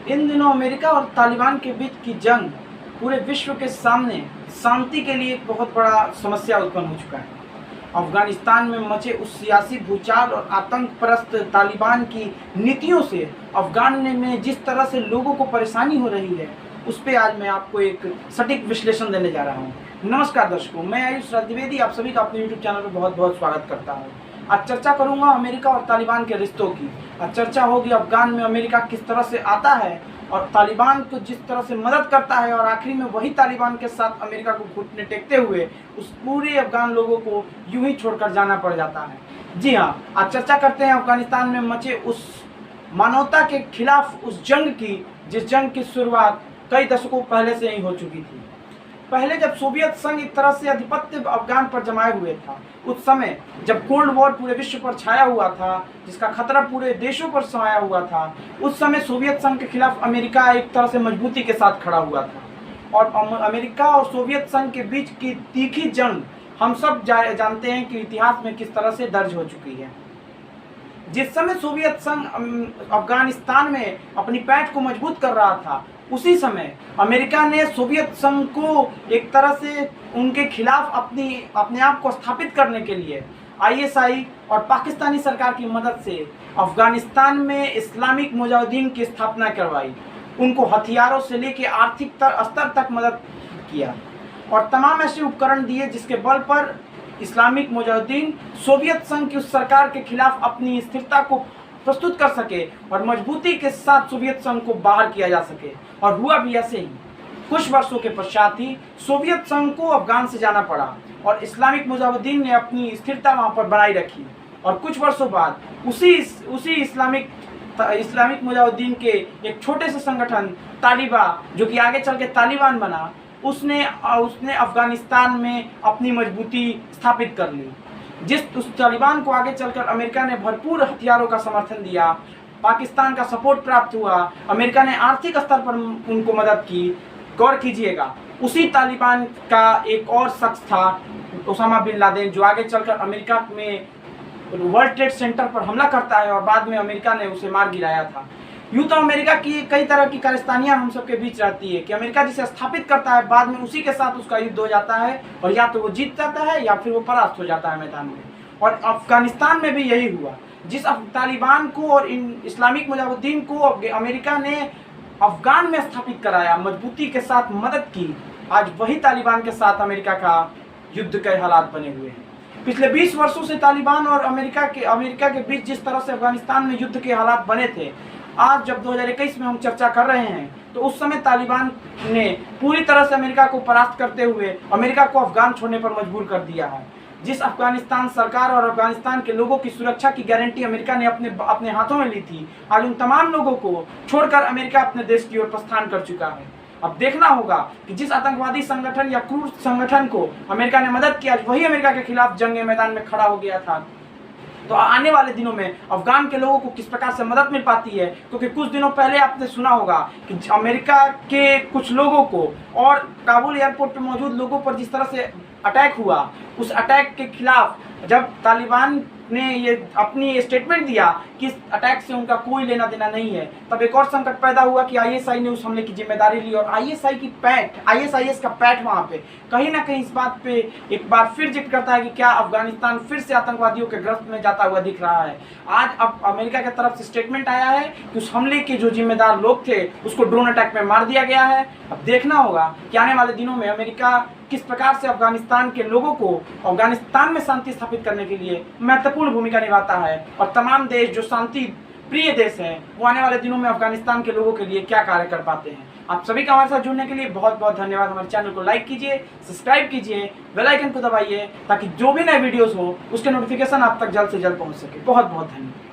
इन दिनों अमेरिका और तालिबान के बीच की जंग पूरे विश्व के सामने शांति के लिए एक बहुत बड़ा समस्या उत्पन्न हो चुका है। अफगानिस्तान में मचे उस सियासी भूचाल और आतंक परस्त तालिबान की नीतियों से अफगान में जिस तरह से लोगों को परेशानी हो रही है, उस पर आज मैं आपको एक सटीक विश्लेषण देने जा रहा हूँ। नमस्कार दर्शकों, मैं आयुष राज द्विवेदी आप सभी का अपने यूट्यूब चैनल पर बहुत बहुत स्वागत करता हूँ। आज चर्चा करूंगा अमेरिका और तालिबान के रिश्तों की। आज चर्चा होगी अफगान में अमेरिका किस तरह से आता है और तालिबान को जिस तरह से मदद करता है, और आखिरी में वही तालिबान के साथ अमेरिका को घुटने टेकते हुए उस पूरे अफगान लोगों को यूं ही छोड़कर जाना पड़ जाता है। जी हाँ, आज चर्चा करते हैं अफगानिस्तान में मचे उस मानवता के खिलाफ उस जंग की, जिस जंग की शुरुआत कई दशकों पहले से ही हो चुकी थी। पहले जब सोवियत संघ एक तरह से आधिपत्य अफगान पर जमाए हुए था, उस समय जब कोल्ड वॉर पूरे विश्व पर छाया हुआ था, जिसका खतरा पूरे देशों पर छाया हुआ था, उस समय सोवियत संघ के खिलाफ अमेरिका एक तरह से मजबूती के साथ खड़ा हुआ था। और अमेरिका और सोवियत संघ के बीच की तीखी जंग हम सब जानते हैं कि इतिहास में किस तरह से दर्ज हो चुकी है। जिस समय सोवियत संघ अफगानिस्तान में अपनी पैठ को मजबूत कर रहा था, उसी समय अमेरिका ने सोवियत संघ को एक तरह से उनके खिलाफ अपने आप को स्थापित करने के लिए आईएसआई और पाकिस्तानी सरकार की मदद से अफगानिस्तान में इस्लामिक मुजाहिदीन की स्थापना करवाई। उनको हथियारों से लेकर आर्थिक स्तर तक मदद किया और तमाम ऐसे उपकरण दिए जिसके बल पर इस्लामिक मुजाहिदीन सोवियत संघ की उस सरकार के खिलाफ अपनी स्थिरता को प्रस्तुत कर सके और मजबूती के साथ सोवियत संघ को बाहर किया जा सके। और हुआ भी ऐसे ही। कुछ वर्षों के पश्चात ही सोवियत संघ को अफगान से जाना पड़ा और इस्लामिक मुजाहिदीन ने अपनी स्थिरता वहां पर बनाई रखी। और कुछ वर्षों बाद उसी इस्लामिक मुजाहिदीन के एक छोटे से संगठन तालिबान, जो कि आगे चल के तालिबान बना, उसने अफगानिस्तान में अपनी मजबूती स्थापित कर ली। उस तालिबान को आगे चलकर अमेरिका ने भरपूर हथियारों का समर्थन दिया, पाकिस्तान का सपोर्ट प्राप्त हुआ, अमेरिका ने आर्थिक स्तर पर उनको मदद की। गौर कीजिएगा, उसी तालिबान का एक और शख्स था ओसामा बिन लादेन, जो आगे चलकर अमेरिका में वर्ल्ड ट्रेड सेंटर पर हमला करता है और बाद में अमेरिका ने उसे मार गिराया था। यूँ तो अमेरिका की कई तरह की कारस्तानियां हम सबके बीच रहती है कि अमेरिका जिसे स्थापित करता है, बाद में उसी के साथ उसका युद्ध हो जाता है और या तो वो जीत जाता है या फिर वो परास्त हो जाता है मैदान में। और अफगानिस्तान में भी यही हुआ। जिस तालिबान को और इन इस्लामिक मुजाहिदीन को अमेरिका ने अफगान में स्थापित कराया, मजबूती के साथ मदद की, आज वही तालिबान के साथ अमेरिका का युद्ध के हालात बने हुए हैं। पिछले 20 वर्षों से तालिबान और अमेरिका के बीच जिस तरह से अफगानिस्तान में युद्ध के हालात बने थे, आज जब 2021 में हम चर्चा कर रहे हैं, तो उस समय तालिबान ने पूरी तरह से अमेरिका को परास्त करते हुए अमेरिका को अफगान छोड़ने पर मजबूर कर दिया है। जिस अफगानिस्तान सरकार और अफगानिस्तान के लोगों की सुरक्षा की गारंटी अमेरिका ने अपने हाथों में ली थी, आज उन तमाम लोगों को छोड़कर अमेरिका अपने देश की ओर प्रस्थान कर चुका है। अब देखना होगा कि जिस आतंकवादी संगठन या क्रूर संगठन को अमेरिका ने मदद की, आज वही अमेरिका के खिलाफ जंग मैदान में खड़ा हो गया था। तो आने वाले दिनों में अफगान के लोगों को किस प्रकार से मदद मिल पाती है, क्योंकि कुछ दिनों पहले आपने सुना होगा कि अमेरिका के कुछ लोगों को और काबुल एयरपोर्ट पर मौजूद लोगों पर जिस तरह से अटैक हुआ, उस अटैक के खिलाफ जब तालिबान ने ये अपनी स्टेटमेंट दिया कि इस अटैक से उनका कोई लेना देना नहीं है, तब एक और संकट पैदा हुआ कि आईएसआई ने उस हमले की जिम्मेदारी ली और आईएसआईएस का पैठ वहाँ पे कहीं ना कहीं इस बात पे एक बार फिर जिक्र करता है कि क्या अफगानिस्तान फिर से आतंकवादियों के ग्रस्त में जाता हुआ दिख रहा है। आज अब अमेरिका की तरफ से स्टेटमेंट आया है कि उस हमले के जो जिम्मेदार लोग थे उसको ड्रोन अटैक में मार दिया गया है। अब देखना होगा कि आने वाले दिनों में अमेरिका किस प्रकार से अफगानिस्तान के लोगों को अफगानिस्तान में शांति स्थापित करने के लिए महत्वपूर्ण भूमिका निभाता है, और तमाम देश जो शांति प्रिय देश हैं, वो आने वाले दिनों में अफगानिस्तान के लोगों के लिए क्या कार्य कर पाते हैं। आप सभी का हमारे साथ जुड़ने के लिए बहुत बहुत धन्यवाद। हमारे चैनल को लाइक कीजिए, सब्सक्राइब कीजिए, बेल आइकन को दबाइए ताकि जो भी नए वीडियोस हो उसके नोटिफिकेशन आप तक जल्द से जल्द पहुंच सके। बहुत बहुत धन्यवाद।